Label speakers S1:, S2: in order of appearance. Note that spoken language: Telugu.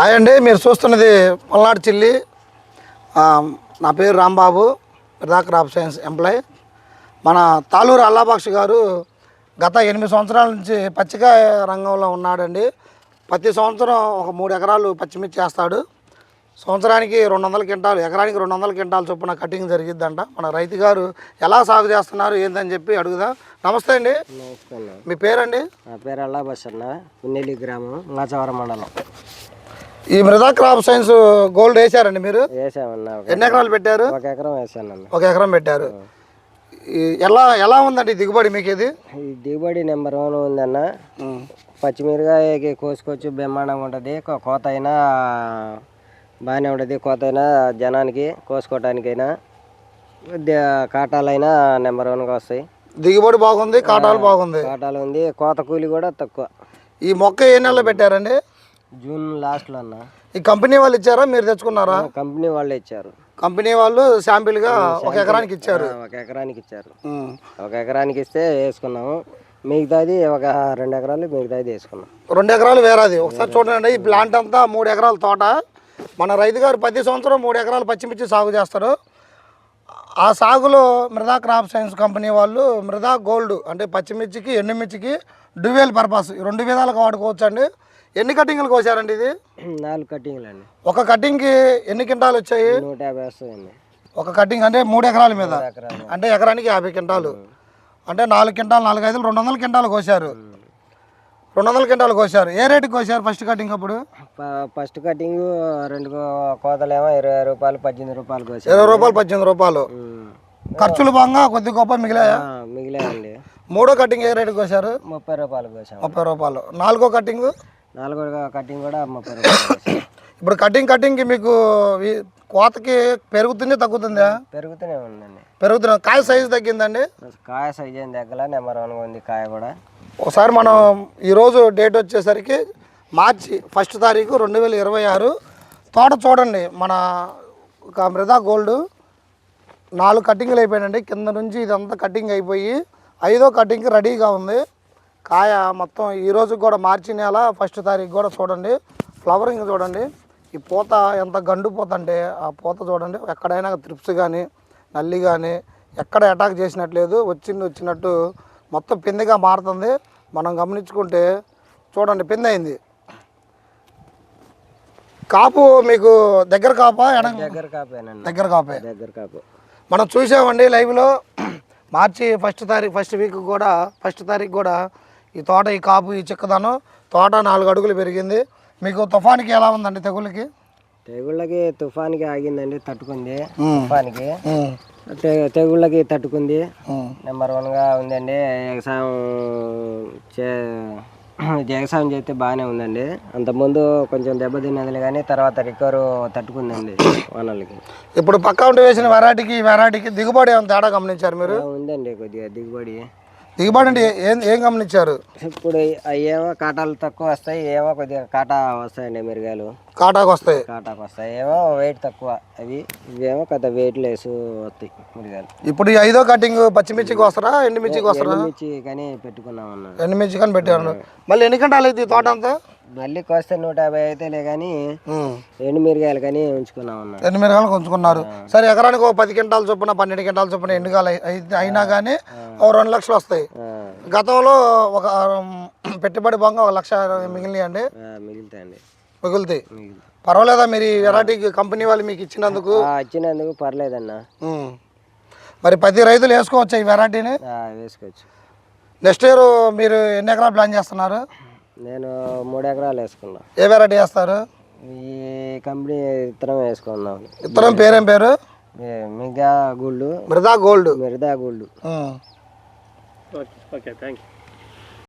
S1: హాయ్ అండి, మీరు చూస్తున్నది పల్నాడు చిల్లి. నా పేరు రాంబాబు, మిర్దా క్రాప్ సైన్స్ ఎంప్లాయ్. మన తాళూరు అల్లాబాక్ష గారు గత 8 సంవత్సరాల నుంచి పచ్చికాయ రంగంలో ఉన్నాడండి. ప్రతి సంవత్సరం ఒక 3 ఎకరాలు పచ్చిమిర్చి చేస్తాడు. సంవత్సరానికి 200 క్వింటాలు, ఎకరానికి 200 క్వింటాలు చొప్పున కటింగ్ జరిగిద్దంట. మన రైతు గారు ఎలా సాగు చేస్తున్నారు ఏందని చెప్పి అడుగుదాం. నమస్తే అండి. మీ పేరండి?
S2: నా పేరు అల్లాబాక్ష అన్న, పున్నెల్లి గ్రామం, మాచవరం మండలం.
S1: ఈ మిర్దా క్రాప్ సైన్స్ గోల్డ్ వేసారండి మీరు?
S2: వేసామన్నా.
S1: ఎన్ని ఎకరాలు పెట్టారు?
S2: 1 ఎకరం వేసానన్న.
S1: 1 ఎకరం పెట్టారు. ఎలా ఉందండి దిగుబడి మీకు? ఇది
S2: ఈ దిగుబడి నెంబర్ 1 ఉందన్న. పచ్చిమిరకాయకి కోసుకోవచ్చు, బ్రహ్మాండంగా ఉంటుంది. కోత అయినా బాగానే ఉంటుంది. కోత అయినా జనానికి కోసుకోవటానికైనా కాటాలైనా నెంబర్ 1గా వస్తాయి.
S1: దిగుబడి బాగుంది, కాటాలు బాగుంది.
S2: కాటాలు ఉంది, కోత కూలి కూడా తక్కువ.
S1: ఈ మొక్క ఏ నెలలో పెట్టారండి?
S2: జూన్ లాస్ట్లో అన్న.
S1: ఈ కంపెనీ వాళ్ళు ఇచ్చారా, మీరు తెచ్చుకున్నారా?
S2: కంపెనీ వాళ్ళే ఇచ్చారు.
S1: కంపెనీ వాళ్ళు శాంపిల్గా 1 ఎకరానికి ఇచ్చారు.
S2: 1 ఎకరానికి ఇచ్చారు. 1 ఎకరానికి ఇస్తే వేసుకున్నాము. మిగతాది 2 ఎకరాలు మిగతాది వేసుకున్నాం.
S1: 2 ఎకరాలు వేరేది. ఒకసారి చూడండి, ఈ ప్లాంట్ అంతా 3 ఎకరాల తోట. మన రైతు గారు ప్రతి సంవత్సరం 3 ఎకరాలు పచ్చిమిర్చి సాగు చేస్తారు. ఆ సాగులో మిర్దా క్రాప్ సైన్స్ కంపెనీ వాళ్ళు మిర్దా గోల్డ్ అంటే పచ్చిమిర్చికి ఎండుమిర్చికి డ్యూయల్ పర్పస్ 2 విధాలుగా వాడుకోవచ్చు అండి. ఎన్ని కటింగ్లు కోసారండి ఇది?
S2: 4 కటింగ్లు అండి.
S1: ఒక కటింగ్కి ఎన్ని క్వింటాలు వచ్చాయి?
S2: 150 వస్తాయండి.
S1: ఒక కటింగ్ అంటే 3 ఎకరాల మీద, అంటే ఎకరానికి 50 క్వింటాలు. అంటే 4 క్వింటాలు 4 5 200 క్వింటాలు కోసారు. 200 క్వింటాలు కోసారు. ఏ రేటుకి కోసారు ఫస్ట్ కటింగ్ అప్పుడు?
S2: ఫస్ట్ కటింగ్ 2 కోతలేమో 20 రూపాయలు 18 రూపాయలు కోసారు.
S1: 20 రూపాయలు 18 రూపాయలు. ఖర్చులు బాగా కొద్ది గొప్ప మిగిలాయా?
S2: మిగిలాయండి.
S1: మూడో కటింగ్ ఏ రేటుకి కోసారు?
S2: 30 రూపాయలు కోసాం.
S1: 30 రూపాయలు. నాలుగో కటింగ్?
S2: నాలుగో కటింగ్ కూడా 30 రూపాయలు.
S1: ఇప్పుడు కటింగ్కి మీకు కోతకి పెరుగుతుంది తగ్గుతుందా?
S2: పెరుగుతూనే ఉందండి.
S1: పెరుగుతున్నా. కాయ సైజు తగ్గిందండి?
S2: కాయ సైజు ఏం తగ్గల, నెంబర్ 1గా ఉంది కాయ కూడా.
S1: ఒకసారి మనం ఈరోజు డేట్ వచ్చేసరికి మార్చి 1 తారీఖు 2026. తోట చూడండి. మన మిర్దా గోల్డ్ 4 కటింగ్లు అయిపోయాయండి. కింద నుంచి ఇదంతా కటింగ్ అయిపోయి 5వ కటింగ్కి రెడీగా ఉంది. కాయ మొత్తం ఈరోజు కూడా మార్చి నెల 1 తారీఖు కూడా చూడండి. ఫ్లవరింగ్ చూడండి. ఈ పూత ఎంత గండు పూత అంటే ఆ పూత చూడండి. ఎక్కడైనా త్రిప్స్ కానీ నల్లి కానీ ఎక్కడ అటాక్ చేసినట్లేదు. వచ్చినట్టు మొత్తం పిందెగా మారుతుంది. మనం గమనించుకుంటే చూడండి, పిందె అయింది. కాపు మీకు దగ్గర కాపా?
S2: దగ్గర కాపేనండి.
S1: దగ్గర కాపే.
S2: దగ్గర కాపు
S1: మనం చూసామండి లైవ్లో. మార్చి 1 తారీఖు ఫస్ట్ వీక్ కూడా 1 తారీఖు కూడా ఈ తోట, ఈ కాపు, ఈ చిక్కదనం తోట 4 అడుగులు పెరిగింది. మీకు తుఫానికి ఎలా ఉందండి?
S2: తుఫానికి ఆగిందండి, తట్టుకుంది. తుఫానికి తెగుళ్ళకి తట్టుకుంది. నెంబర్ 1గా ఉందండి. వ్యవసాయం చేస్తే బాగానే ఉందండి. అంతకుముందు కొంచెం దెబ్బతిన్నది కానీ తర్వాత రికవర్ తట్టుకుందండి వానలకి.
S1: ఇప్పుడు పక్క ఉంటే వేసిన వెరైటీకి దిగుబడి ఏమైనా తేడా గమనించారు మీరు?
S2: ఉందండి కొద్దిగా దిగుబడి.
S1: అంటే ఏం గమనించారు?
S2: ఇప్పుడు ఏమో కాటాలు తక్కువ వస్తాయి, ఏమో కొద్దిగా కాటా వస్తాయండి. మిరగాయలు
S1: కాటాకు వస్తాయి.
S2: ఏమో వెయిట్ తక్కువ. ఇవేమో కొద్దిగా వెయిట్ లెస్ వస్తాయి మిరగాయలు.
S1: ఇప్పుడు ఈ 5వ కటింగ్ పచ్చిమిర్చికి వస్తారా, ఎండుమిర్చికి వస్తారా?
S2: ఎండుమిర్చి కానీ పెట్టుకున్నాం అన్న.
S1: ఎండుమిర్చి కానీ పెట్టారు. మళ్ళీ ఎన్ని గంటలు అయితే తోట అంతా?
S2: మళ్ళీ కోస్తే 150 అయితేలే కానీ ఎండు మిరగాయలు కానీ ఉంచుకున్నాం అన్న.
S1: ఎండు మిరగాయలు ఉంచుకున్నారు. సరే, ఎకరానికి 10 క్వింటాల చొప్పున 12 క్వింటాల చొప్పున ఎండుగాయలు అయినా కానీ 2 లక్షలు వస్తాయి. గతంలో ఒక పెట్టుబడి బాగా 1 లక్ష మిగిలినాయండి. మిగులుతాయి. పర్వాలేదా మీరు ఈ వెరైటీ కంపెనీ వాళ్ళు మీకు ఇచ్చినందుకు?
S2: పర్లేదన్న.
S1: మరి ప్రతి రైతులు వేసుకోవచ్చా ఈ వెరైటీని?
S2: వేసుకోవచ్చు.
S1: నెక్స్ట్ ఇయర్ మీరు ఎన్ని ఎకరాలు ప్లాన్ చేస్తున్నారు?
S2: నేను 3 ఎకరాలు వేసుకున్నా.
S1: ఏ వెరైటీ వేస్తారు?
S2: ఈ కంపెనీ విత్తనం వేసుకున్నాం.
S1: విత్తనం పేరేం పేరు?
S2: Mirda gold.
S1: Mirda gold.
S2: Mirda gold.
S1: Okay, thank you.